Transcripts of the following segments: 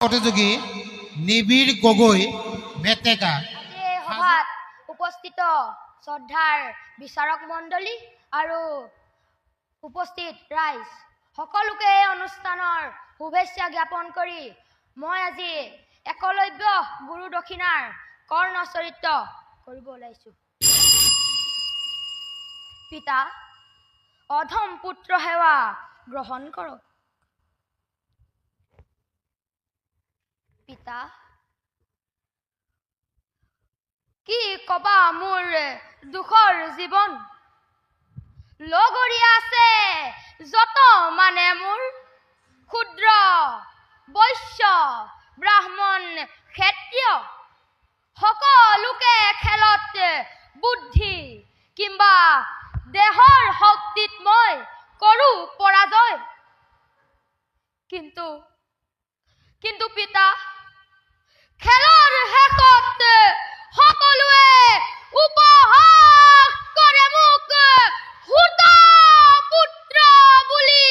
প্ৰতিযোগী নিবিড় গগৈ মেটেকা সভাত উপস্থিত শ্ৰদ্ধাৰ বিচাৰক মণ্ডলী আৰু উপস্থিত ৰাইজ সকলোকে এই অনুষ্ঠানৰ শুভেচ্ছা জ্ঞাপন কৰি মই আজি একলব্য গুৰু দক্ষিণাৰ কৰ্ণ চৰিত্ৰ কৰিব ওলাইছো। পিতা অধম পুত্ৰ সেৱা গ্ৰহণ কৰক। পিতা কি কবা মোৰ দুখৰ জীৱন, লগৰীয়া আছে যত মানে মোৰ ক্ষুদ্ৰ বৈশ্য ব্ৰাহ্মণ ক্ষেত্ৰীয় সকলোকে খেলত বুদ্ধি কিংবা দেহৰ শক্তিত মই কৰো পৰাজয়। কিন্তু পিতা খেলৰ শেষত সকলোৱে উপহাস কৰে মোক সুত পুত্ৰ বুলি।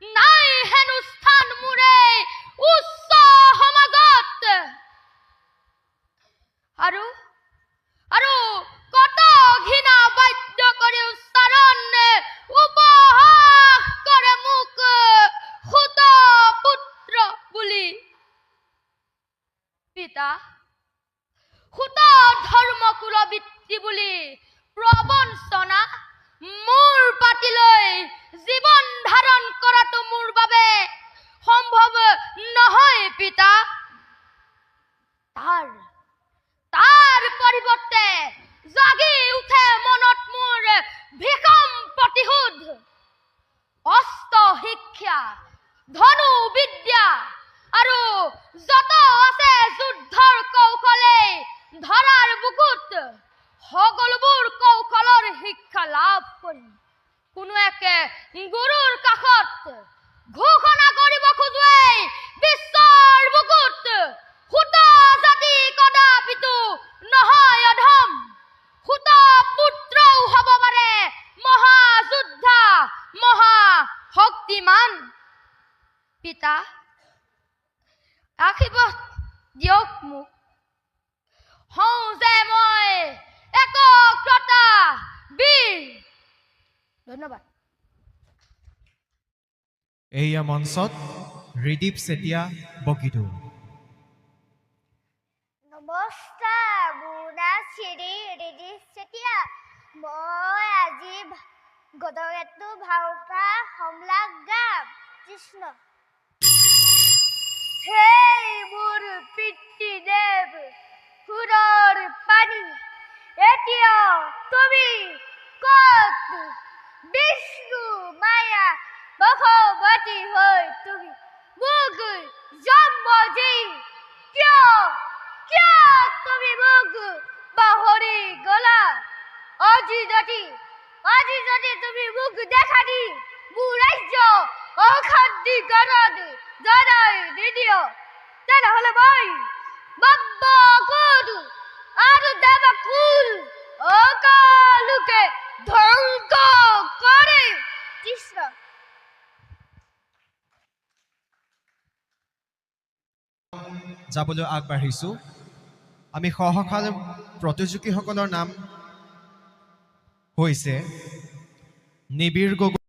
নাই হেনো স্থান মোৰে উচ্চ সমাজত, আৰু কত ঘৃণা বাধ্য কৰি উচ্চাৰণ উপহাস কৰে মোক সুত পুত্ৰ বুলি। পিতা সুত ধৰ্ম কুলবৃত্তি বুলি প্ৰবঞ্চনা মোৰ পাতিলৈ জীৱন ধাৰণ কৰাটো মোৰ বাবে সম্ভৱ নহয়। পিতা তাৰ পৰিৱৰ্তে জাগি উঠে মনত মোৰ ভীষণ প্ৰতিশোধ। অস্ত্ৰ শিক্ষা ধনু বিদ্যা আৰু যত আছে যুদ্ধৰ কৌশলে ধৰাৰ বুকুত সকলোবোৰ কৌশলৰ শিক্ষা লাভ কৰি কোনো একে গুৰুৰ কাষত ঘোষণা কৰিব খোজোৱে বিশ্বৰ বুকুত সুত জাতি কদাপিতো নহয় অধম, সুত পুত্ৰও হ'ব পাৰে মহাযোদ্ধা মহাশক্তিমান। পিতা আশীৰ্বাদ দিয়ক মোক, হওঁ যে মই একগ্ৰতা বীৰ। ধন্যবাদ। এইয়া মঞ্চত ৰিদীপ চেতিয়া বগীটো। নমস্কাৰ, মোৰ নাম শ্ৰী ৰিদীপ চেতিয়া। মই আজি গদগেতু ভাওনা সম্লাপ গাম। কৃষ্ণ। হেই মোৰ পিতৃদেৱ সুৰৰ পানী, এতিয়া তুমি ক'ত? বিষ্ণু মায়া বশৱতী হৈ তুমি মোক জন্ম দি কিয় তুমি মোক পাহৰি গলা? আজি যদি তুমি মোক দেখা দি মোৰ ৰাজ্য অশান্তি গানত জনাই নিদিয়, তেনেহ'লে মই ব্ৰহ্মকুল আৰু দেৱকুল সকলোকে ধ্বংস কৰিম। কৃষ্ণ। যাবলৈ আগবাঢ়িছোঁ। আমি সহকাল প্ৰতিযোগীসকলৰ নাম হৈছে নিবিড় গগৈ।